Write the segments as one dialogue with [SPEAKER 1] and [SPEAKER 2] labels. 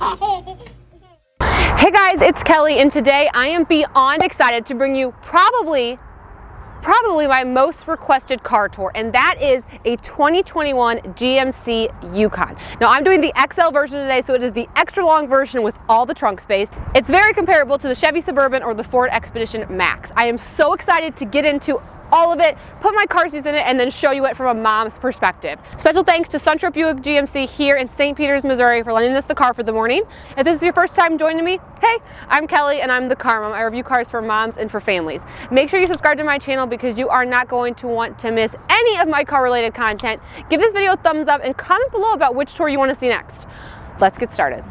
[SPEAKER 1] Hey guys, it's Kelly, and today I am beyond excited to bring you probably my most requested car tour, and that is a 2021 GMC Yukon. Now I'm doing the XL version today, so it is the extra long version with all the trunk space. It's very comparable to the Chevy Suburban or the Ford Expedition Max. I am so excited to get into all of it, put my car seats in it, and then show you it from a mom's perspective. Special thanks to Suntrip Buick GMC here in St. Peters, Missouri for lending us the car for the morning. If this is your first time joining me, hey, I'm Kelly and I'm the Car Mom. I review cars for moms and for families. Make sure you subscribe to my channel because you are not going to want to miss any of my car related content. Give this video a thumbs up and comment below about which tour you want to see next. Let's get started.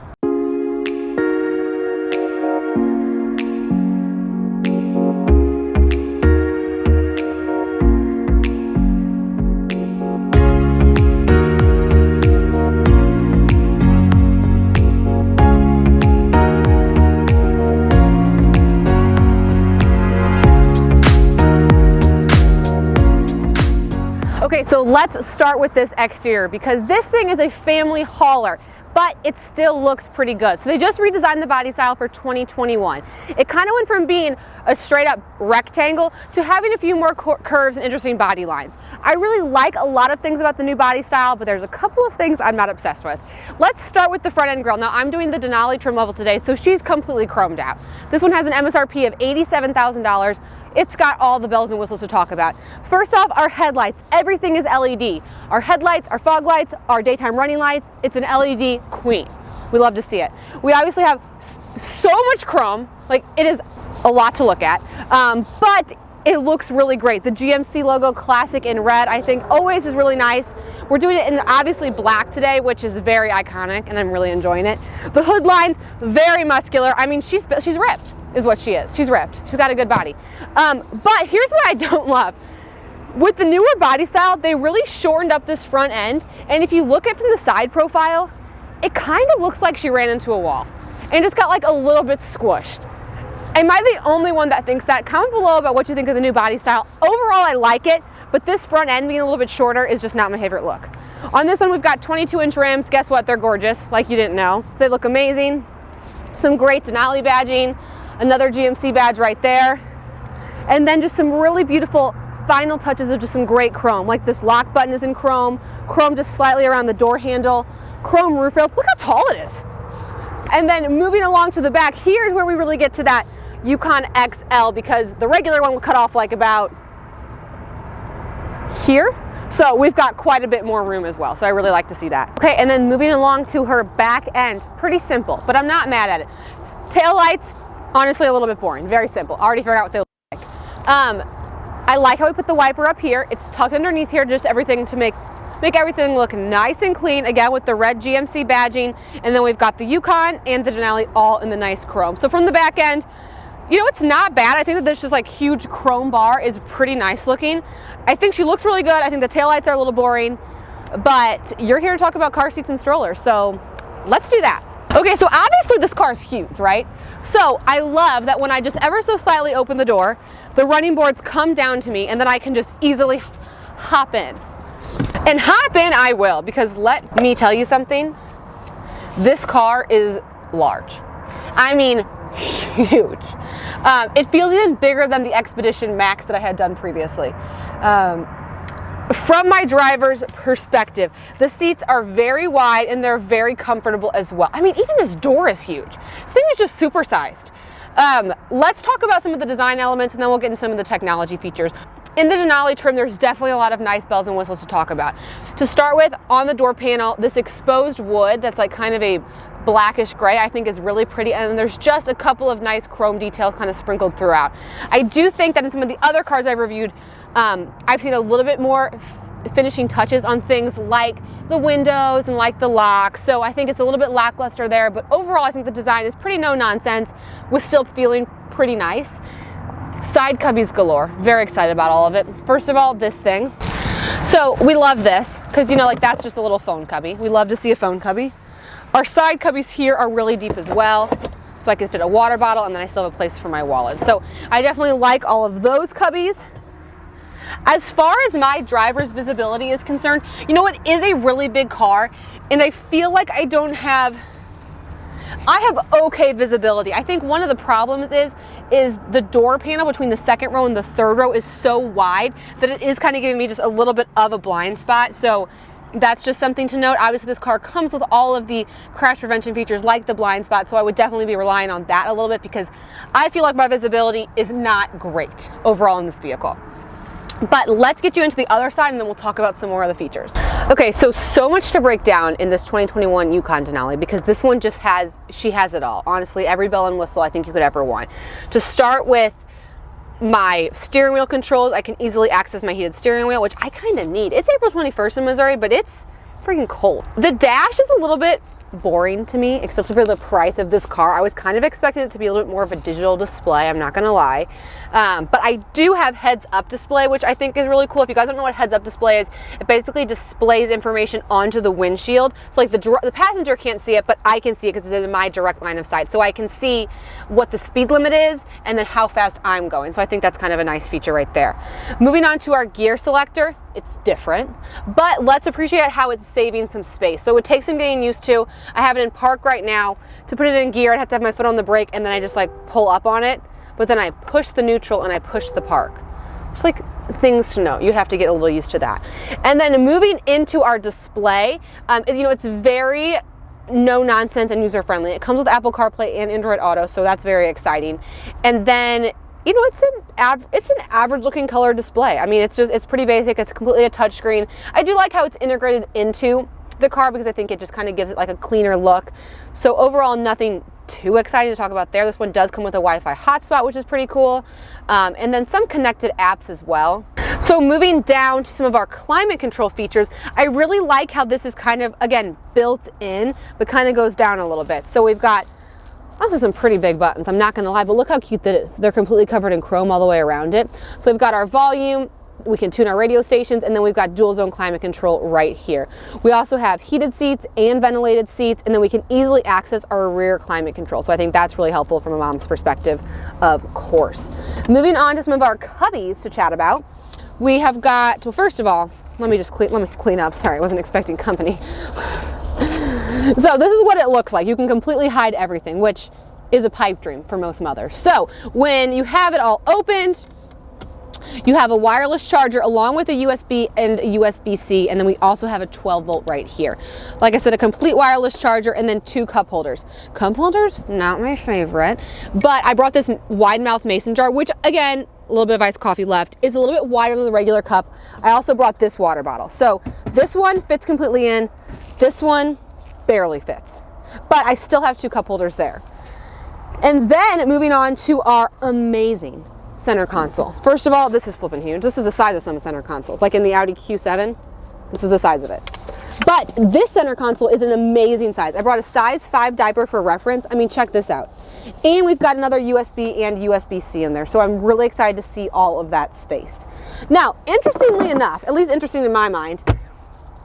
[SPEAKER 1] Okay, so let's start with this exterior because this thing is a family hauler, but it still looks pretty good. So they just redesigned the body style for 2021. It kind of went from being a straight up rectangle to having a few more curves and interesting body lines. I really like a lot of things about the new body style, but there's a couple of things I'm not obsessed with. Let's start with the front end grille. Now I'm doing the Denali trim level today, so she's completely chromed out. This one has an MSRP of $87,000. It's got all the bells and whistles to talk about. First off, our headlights. Everything is LED. Our headlights, our fog lights, our daytime running lights. It's an LED queen. We love to see it. We obviously have so much chrome. Like, it is a lot to look at, but it looks really great. The GMC logo, classic in red, I think always is really nice. We're doing it in obviously black today, which is very iconic, and I'm really enjoying it. The hood lines, very muscular. I mean, she's ripped, is what she is. She's ripped. She's got a good body. But here's what I don't love. With the newer body style, they really shortened up this front end, and if you look at it from the side profile, it kind of looks like she ran into a wall and just got like a little bit squished. Am I the only one that thinks that? Comment below about what you think of the new body style. Overall, I like it, but this front end being a little bit shorter is just not my favorite look. On this one, we've got 22-inch rims. Guess what? They're gorgeous, like you didn't know. They look amazing. Some great Denali badging, another GMC badge right there, and then just some really beautiful final touches of just some great chrome, like this lock button is in chrome just slightly around the door handle, chrome roof rails. Look how tall it is. And then moving along to the back, here's where we really get to that Yukon XL, because the regular one will cut off like about here. So we've got quite a bit more room as well. So I really like to see that. Okay, and then moving along to her back end, pretty simple, but I'm not mad at it. Tail lights, honestly a little bit boring, very simple. Already figured out what they look like. I like how we put the wiper up here. It's tucked underneath here, just everything to make everything look nice and clean, again with the red GMC badging, and then we've got the Yukon and the Denali all in the nice chrome. So from the back end, you know, it's not bad. I think that this just like huge chrome bar is pretty nice looking. I think she looks really good. I think the taillights are a little boring, but you're here to talk about car seats and strollers, so let's do that. Okay, so obviously this car is huge, right? So I love that when I just ever so slightly open the door, the running boards come down to me and then I can just easily hop in. And hop in I will, because let me tell you something, this car is large. I mean, huge. It feels even bigger than the Expedition Max that I had done previously. From my driver's perspective, the seats are very wide and they're very comfortable as well. I mean, even this door is huge. This thing is just supersized. Let's talk about some of the design elements and then we'll get into some of the technology features. In the Denali trim, there's definitely a lot of nice bells and whistles to talk about. To start with, on the door panel, this exposed wood that's like kind of a blackish gray, I think is really pretty, and then there's just a couple of nice chrome details kind of sprinkled throughout. I do think that in some of the other cars I've reviewed, I've seen a little bit more finishing touches on things like the windows and like the locks, so I think it's a little bit lackluster there, but overall I think the design is pretty no nonsense with still feeling pretty nice. Side cubbies galore. Very excited about all of it. First of all, this thing. So we love this because, you know, like that's just a little phone cubby. We love to see a phone cubby. Our side cubbies here are really deep as well, so I can fit a water bottle and then I still have a place for my wallet. So I definitely like all of those cubbies. As far as my driver's visibility is concerned, you know, it is a really big car and I feel like I don't have I have okay visibility. I think one of the problems is the door panel between the second row and the third row is so wide that it is kind of giving me just a little bit of a blind spot. So that's just something to note. Obviously this car comes with all of the crash prevention features like the blind spot, so I would definitely be relying on that a little bit because I feel like my visibility is not great overall in this vehicle. But let's get you into the other side and then we'll talk about some more of the features. Okay, so much to break down in this 2021 Yukon Denali because this one just she has it all. Honestly, every bell and whistle I think you could ever want. To start with, my steering wheel controls, I can easily access my heated steering wheel, which I kind of need. It's April 21st in Missouri, but it's freaking cold. The dash is a little bit boring to me, especially for the price of this car. I was kind of expecting it to be a little bit more of a digital display, I'm not gonna lie. But I do have heads-up display, which I think is really cool. If you guys don't know what heads-up display is, it basically displays information onto the windshield. So like the passenger can't see it, but I can see it because it's in my direct line of sight. So I can see what the speed limit is and then how fast I'm going. So I think that's kind of a nice feature right there. Moving on to our gear selector, it's different, but let's appreciate how it's saving some space. So it would take some getting used to. I have it in park right now. To put it in gear, I'd have to have my foot on the brake and then I just like pull up on it, but then I push the neutral and I push the park. Just like things to know. You have to get a little used to that. And then moving into our display, you know, it's very no nonsense and user friendly. It comes with Apple CarPlay and Android Auto, so that's very exciting. And then, you know, it's an average looking color display. I mean, it's pretty basic. It's completely a touchscreen. I do like how it's integrated into the car because I think it just kind of gives it like a cleaner look. So overall, nothing too exciting to talk about there. This one does come with a Wi-Fi hotspot, which is pretty cool. And then some connected apps as well. So moving down to some of our climate control features, I really like how this is kind of, again, built in, but kind of goes down a little bit. So we've got also some pretty big buttons, I'm not gonna lie, but look how cute that is. They're completely covered in chrome all the way around it. So we've got our volume, we can tune our radio stations, and then we've got dual zone climate control right here. We also have heated seats and ventilated seats, and then we can easily access our rear climate control. So I think that's really helpful from a mom's perspective, of course. Moving on to some of our cubbies to chat about. We have got, well, first of all, let me clean up. Sorry, I wasn't expecting company. So this is what it looks like. You can completely hide everything, which is a pipe dream for most mothers. So when you have it all opened, you have a wireless charger along with a USB and a USB-C, and then we also have a 12 volt right here. Like I said, a complete wireless charger and then 2 cup holders. Cup holders, not my favorite, but I brought this wide mouth mason jar, which again, a little bit of iced coffee left, is a little bit wider than the regular cup. I also brought this water bottle. So this one fits completely in, this one barely fits, but I still have 2 cup holders there. And then moving on to our amazing center console. First of all, this is flipping huge. This is the size of some center consoles. Like in the Audi Q7, this is the size of it. But this center console is an amazing size. I brought a size 5 diaper for reference. I mean, check this out. And we've got another USB and USB-C in there. So I'm really excited to see all of that space. Now, interestingly enough, at least interesting in my mind,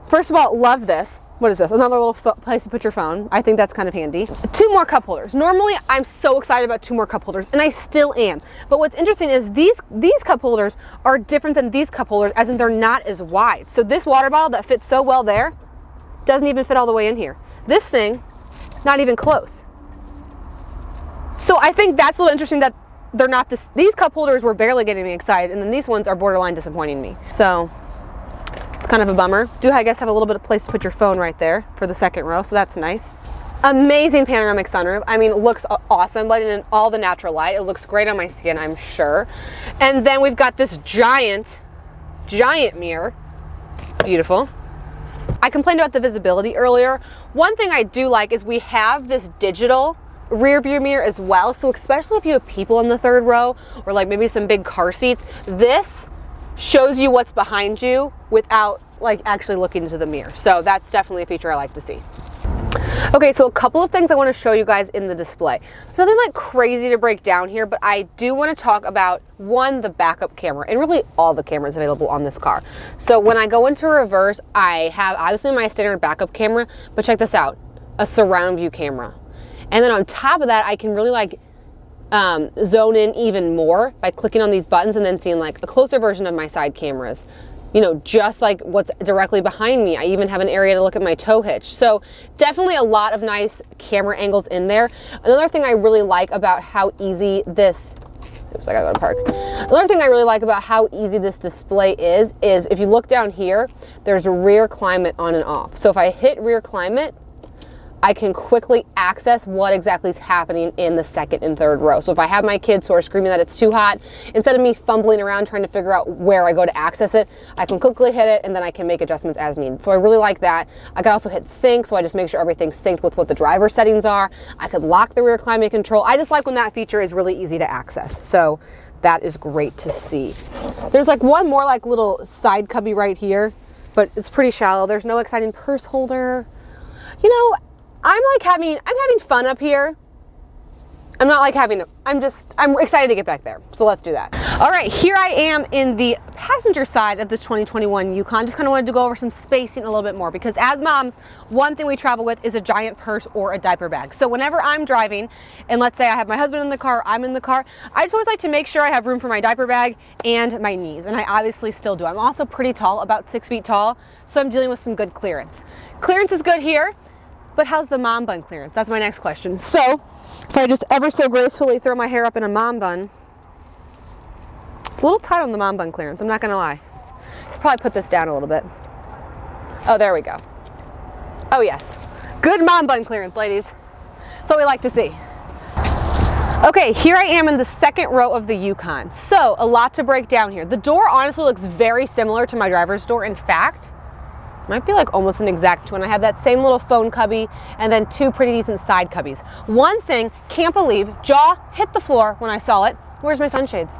[SPEAKER 1] first of all, love this. What is this? Another little place to put your phone. I think that's kind of handy. 2 more cup holders. Normally, I'm so excited about 2 more cup holders, and I still am. But what's interesting is these cup holders are different than these cup holders, as in they're not as wide. So this water bottle that fits so well there doesn't even fit all the way in here. This thing, not even close. So I think that's a little interesting that they're not this. These cup holders were barely getting me excited, and then these ones are borderline disappointing me. So it's kind of a bummer. Do I guess have a little bit of place to put your phone right there for the second row, so that's nice. Amazing panoramic sunroof. I mean, it looks awesome, letting in all the natural light. It looks great on my skin, I'm sure. And then we've got this giant mirror. Beautiful. I complained about the visibility earlier. One thing I do like is we have this digital rear view mirror as well. So especially if you have people in the third row or like maybe some big car seats, this shows you what's behind you without like actually looking into the mirror. So that's definitely a feature I like to see. Okay, so a couple of things I want to show you guys in the display. Nothing like crazy to break down here, but I do want to talk about, one, the backup camera, and really all the cameras available on this car. So when I go into reverse, I have obviously my standard backup camera, but check this out, a surround view camera. And then on top of that, I can really like zone in even more by clicking on these buttons and then seeing like a closer version of my side cameras. you know, just like what's directly behind me. I even have an area to look at my tow hitch. So definitely a lot of nice camera angles in there. Another thing I really like about how easy this, oops, I gotta go to park. Another thing I really like about how easy this display is if you look down here, there's rear climate on and off. So if I hit rear climate, I can quickly access what exactly is happening in the second and third row. So if I have my kids who are screaming that it's too hot, instead of me fumbling around trying to figure out where I go to access it, I can quickly hit it and then I can make adjustments as needed. So I really like that. I can also hit sync, so I just make sure everything's synced with what the driver settings are. I could lock the rear climate control. I just like when that feature is really easy to access. So that is great to see. There's like one more like little side cubby right here, but it's pretty shallow. There's no exciting purse holder. You know, I'm having fun up here. I'm not like I'm excited to get back there. So let's do that. All right, here I am in the passenger side of this 2021 Yukon. Just kind of wanted to go over some spacing a little bit more because as moms, one thing we travel with is a giant purse or a diaper bag. So whenever I'm driving, and let's say I have my husband in the car, I'm in the car, I just always like to make sure I have room for my diaper bag and my knees. And I obviously still do. I'm also pretty tall, about 6 feet tall. So I'm dealing with some good clearance. Clearance is good here. But how's the mom bun clearance? That's my next question. So if I just ever so gracefully throw my hair up in a mom bun, it's a little tight on the mom bun clearance, I'm not gonna lie. Probably put this down a little bit. Oh, there we go. Oh yes, good mom bun clearance, ladies. That's what we like to see. Okay, here I am in the second row of the Yukon. So a lot to break down here. The door honestly looks very similar to my driver's door. In fact, might be like almost an exact twin. I have that same little phone cubby and then two pretty decent side cubbies. One thing, can't believe, jaw hit the floor when I saw it. Where's my sunshades?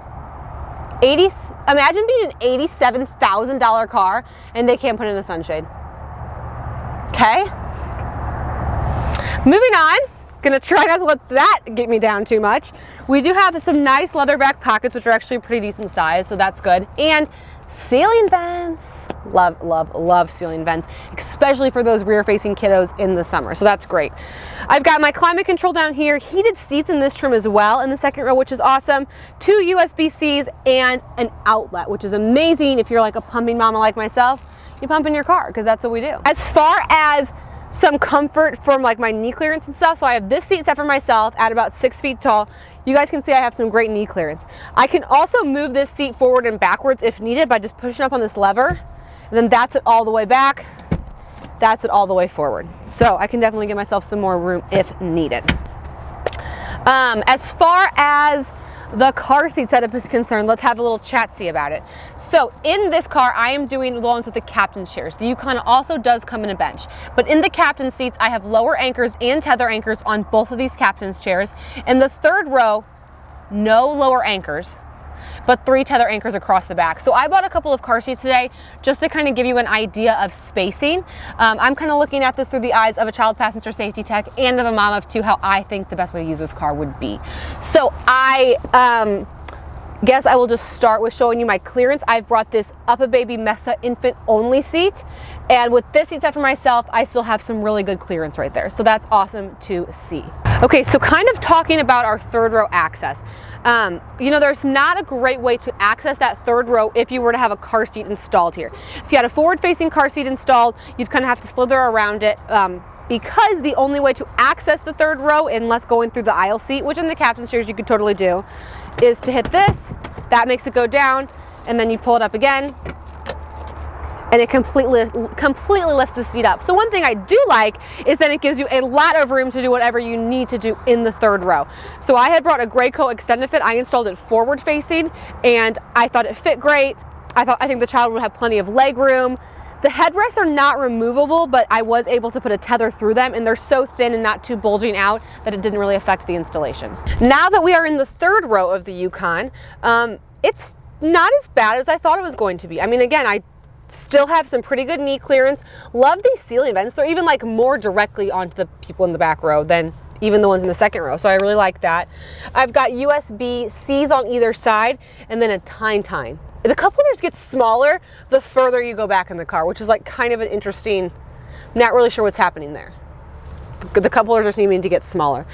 [SPEAKER 1] Imagine being an $87,000 car and they can't put in a sunshade. Okay. Moving on. Gonna try not to let that get me down too much. We do have some nice leather back pockets, which are actually pretty decent size, so that's good. And ceiling vents. Love, love, love ceiling vents, especially for those rear-facing kiddos in the summer, so that's great. I've got my climate control down here, heated seats in this trim as well in the second row, which is awesome. 2 USB-Cs and an outlet, which is amazing if you're like a pumping mama like myself. You pump in your car, because that's what we do. As far as some comfort from like my knee clearance and stuff, so I have this seat set for myself at about 6 feet tall. You guys can see I have some great knee clearance. I can also move this seat forward and backwards if needed by just pushing up on this lever. And then that's it all the way back, that's it all the way forward. So I can definitely give myself some more room if needed. As far as the car seat setup is concerned, let's have a little chat-see about it. So in this car, I am doing the ones with the captain's chairs. The Yukon also does come in a bench, but in the captain's seats, I have lower anchors and tether anchors on both of these captain's chairs. In the third row, no lower anchors, but 3 tether anchors across the back. So I bought a couple of car seats today just to kind of give you an idea of spacing. I'm kind of looking at this through the eyes of a child passenger safety tech and of a mom of 2, how I think the best way to use this car would be. So I guess I will just start with showing you my clearance. I've brought this Up-A-Baby Mesa infant only seat, and with this seat set for myself, I still have some really good clearance right there. So that's awesome to see. Okay, so kind of talking about our third row access. You know, there's not a great way to access that third row if you were to have a car seat installed here. If you had a forward-facing car seat installed, you'd kind of have to slither around it. Because the only way to access the third row, unless going through the aisle seat, which in the captain's chairs you could totally do, is to hit this, that makes it go down, and then you pull it up again, and it completely lifts the seat up. So one thing I do like is that it gives you a lot of room to do whatever you need to do in the third row. So I had brought a Graco extended fit. I installed it forward facing, and I thought it fit great. I think the child would have plenty of leg room. The headrests are not removable, but I was able to put a tether through them, and they're so thin and not too bulging out that it didn't really affect the installation. Now that we are in the third row of the Yukon, it's not as bad as I thought it was going to be. I mean, again, I still have some pretty good knee clearance. Love these ceiling vents. They're even like more directly onto the people in the back row than even the ones in the second row, so I really like that. I've got USB-Cs on either side, and then a tine. The cup holders get smaller the further you go back in the car, which is like kind of an interesting, I'm not really sure what's happening there. The cup holders are seeming to get smaller.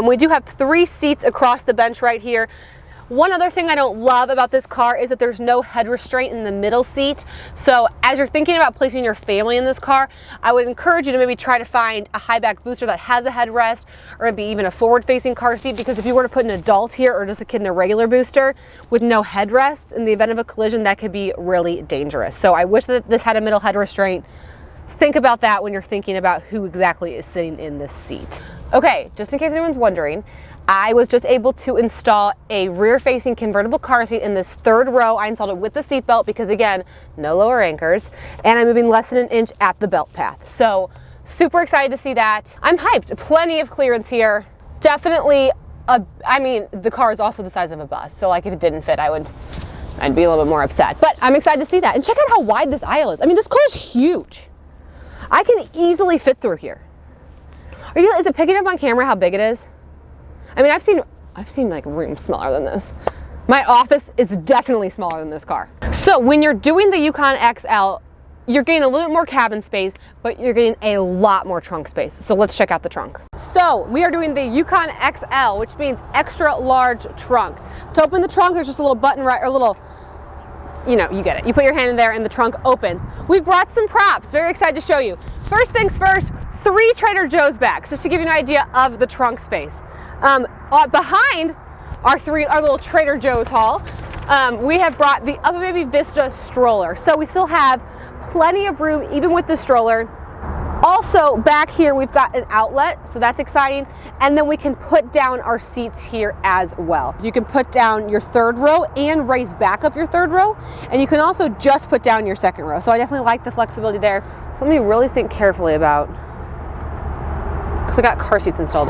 [SPEAKER 1] We do have 3 seats across the bench right here. One other thing I don't love about this car is that there's no head restraint in the middle seat. So as you're thinking about placing your family in this car, I would encourage you to maybe try to find a high back booster that has a headrest, or maybe even a forward facing car seat, because if you were to put an adult here or just a kid in a regular booster with no headrest, in the event of a collision, that could be really dangerous. So I wish that this had a middle head restraint. Think about that when you're thinking about who exactly is sitting in this seat. Okay, just in case anyone's wondering, I was just able to install a rear-facing convertible car seat in this third row. I installed it with the seat belt because, again, no lower anchors, and I'm moving less than an inch at the belt path. So super excited to see that. I'm hyped. Plenty of clearance here. Definitely, I mean, the car is also the size of a bus, so like if it didn't fit, I'd be a little bit more upset. But I'm excited to see that. And check out how wide this aisle is. I mean, this car is huge. I can easily fit through here. Is it picking up on camera how big it is? I mean, I've seen like rooms smaller than this. My office is definitely smaller than this car. So when you're doing the Yukon XL, you're getting a little bit more cabin space, but you're getting a lot more trunk space. So let's check out the trunk. So we are doing the Yukon XL, which means extra large trunk. To open the trunk, there's just a little button right, or a little, you know, you get it. You put your hand in there and the trunk opens. We've brought some props, very excited to show you. First things first, 3 Trader Joe's bags, just to give you an idea of the trunk space. Behind our little Trader Joe's haul, we have brought the Upper Baby Vista stroller. So we still have plenty of room, even with the stroller. Also, back here, we've got an outlet, so that's exciting. And then we can put down our seats here as well. So you can put down your third row and raise back up your third row. And you can also just put down your second row. So I definitely like the flexibility there. So let me really think carefully about, because I got car seats installed.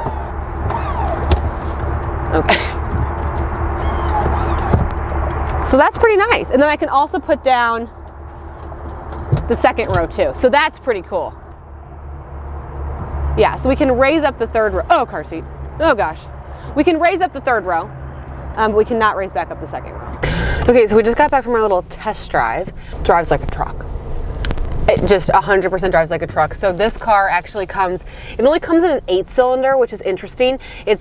[SPEAKER 1] Okay. So that's pretty nice. And then I can also put down the second row too. So that's pretty cool. Yeah, so we can raise up the third row. Oh, car seat. Oh gosh. We can raise up the third row, but we cannot raise back up the second row. Okay, so we just got back from our little test drive. Drives like a truck. It just 100% drives like a truck. So this car actually it only comes in an 8-cylinder, which is interesting. They're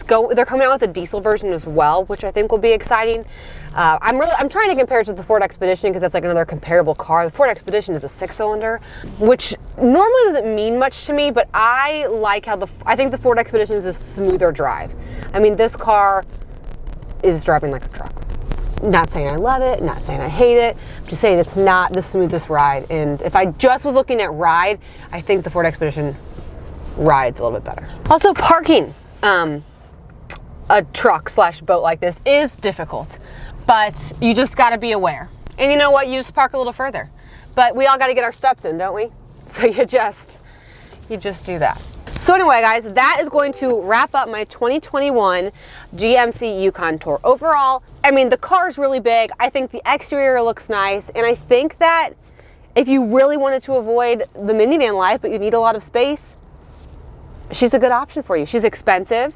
[SPEAKER 1] coming out with a diesel version as well, which I think will be exciting. I'm trying to compare it to the Ford Expedition because that's like another comparable car. The Ford Expedition is a 6-cylinder, which normally doesn't mean much to me, but I like how I think the Ford Expedition is a smoother drive. I mean, this car is driving like a truck. Not saying I love it, not saying I hate it, I'm just saying it's not the smoothest ride. And if I just was looking at ride, I think the Ford Expedition rides a little bit better. Also, parking a truck / boat like this is difficult, but you just gotta be aware. And you know what, you just park a little further. But we all gotta get our steps in, don't we? So you just do that. So anyway, guys, that is going to wrap up my 2021 GMC Yukon tour. Overall, I mean, the car is really big. I think the exterior looks nice. And I think that if you really wanted to avoid the minivan life, but you need a lot of space, she's a good option for you. She's expensive.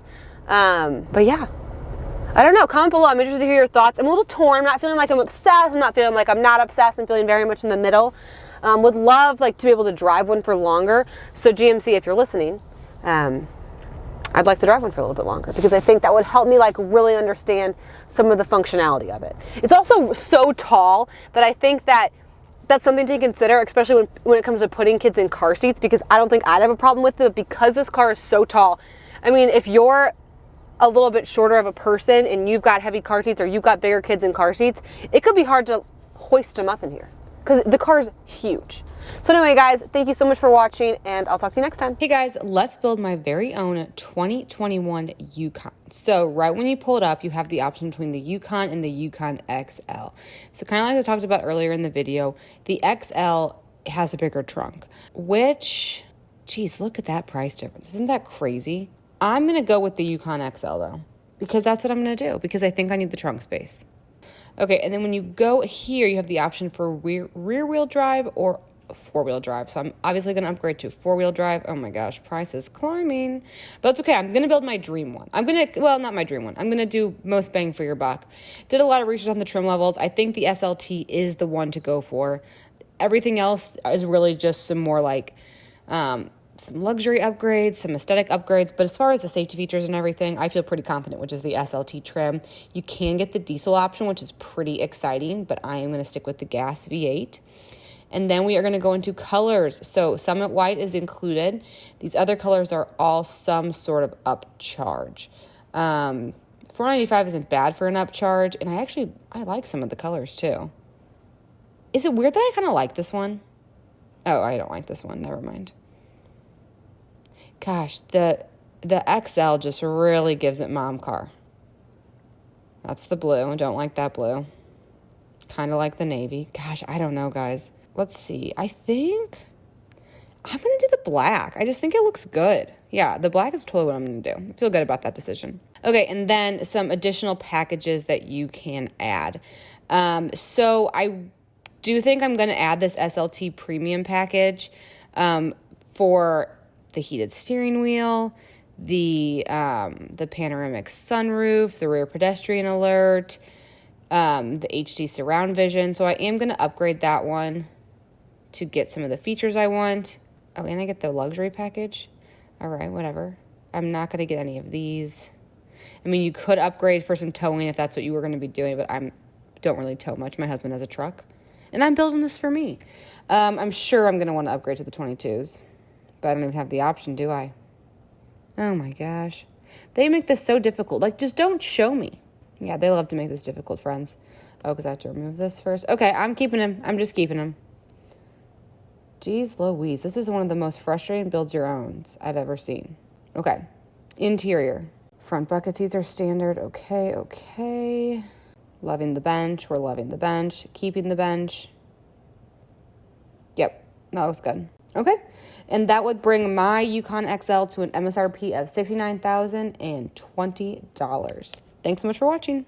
[SPEAKER 1] But yeah, I don't know. Comment below. I'm interested to hear your thoughts. I'm a little torn. I'm not feeling like I'm obsessed. I'm not feeling like I'm not obsessed. I'm feeling very much in the middle. Would love to be able to drive one for longer. So GMC, if you're listening, I'd like to drive one for a little bit longer because I think that would help me really understand some of the functionality of it. It's also so tall that I think that's something to consider, especially when it comes to putting kids in car seats, because I don't think I'd have a problem with it because this car is so tall. I mean, if you're a little bit shorter of a person and you've got heavy car seats or you've got bigger kids in car seats, it could be hard to hoist them up in here because the car is huge. So anyway, guys, thank you so much for watching, and I'll talk to you next time.
[SPEAKER 2] Hey guys, let's build my very own 2021 Yukon. So right when you pull it up, you have the option between the Yukon and the Yukon XL. So kind of like I talked about earlier in the video, the XL has a bigger trunk, which, geez, look at that price difference. Isn't that crazy? I'm going to go with the Yukon XL though, because that's what I'm going to do, because I think I need the trunk space. Okay, and then when you go here, you have the option for rear-wheel drive or 4-wheel drive. So I'm obviously going to upgrade to 4-wheel drive. Oh my gosh, price is climbing. But that's okay. I'm going to build my dream one. Not my dream one. I'm going to do most bang for your buck. Did a lot of research on the trim levels. I think the SLT is the one to go for. Everything else is really just some more some luxury upgrades, some aesthetic upgrades, but as far as the safety features and everything, I feel pretty confident, which is the SLT trim. You can get the diesel option, which is pretty exciting, but I am going to stick with the gas V8. And then we are going to go into colors. So Summit White is included. These other colors are all some sort of upcharge. $495 isn't bad for an upcharge, and I like some of the colors too. Is it weird that I kind of like this one? Oh, I don't like this one. Never mind. Gosh, the XL just really gives it mom car. That's the blue. I don't like that blue. Kind of like the navy. Gosh, I don't know, guys. Let's see. I think I'm going to do the black. I just think it looks good. Yeah, the black is totally what I'm going to do. I feel good about that decision. Okay, and then some additional packages that you can add. So I do think I'm going to add this SLT premium package for the heated steering wheel, the panoramic sunroof, the rear pedestrian alert, the HD surround vision. So I am going to upgrade that one to get some of the features I want. Oh, and I get the luxury package. All right, whatever. I'm not going to get any of these. I mean, you could upgrade for some towing if that's what you were going to be doing, but I don't really tow much. My husband has a truck, and I'm building this for me. I'm sure I'm going to want to upgrade to the 22s, but I don't even have the option, do I? Oh my gosh. They make this so difficult. Like, just don't show me. Yeah, they love to make this difficult, friends. Oh, because I have to remove this first. Okay, I'm keeping him. I'm just keeping him. Jeez Louise, this is one of the most frustrating builds your owns I've ever seen. Okay, interior. Front bucket seats are standard. Okay. Loving the bench. We're loving the bench. Keeping the bench. Yep, that looks good. Okay, and that would bring my Yukon XL to an MSRP of $69,020. Thanks so much for watching.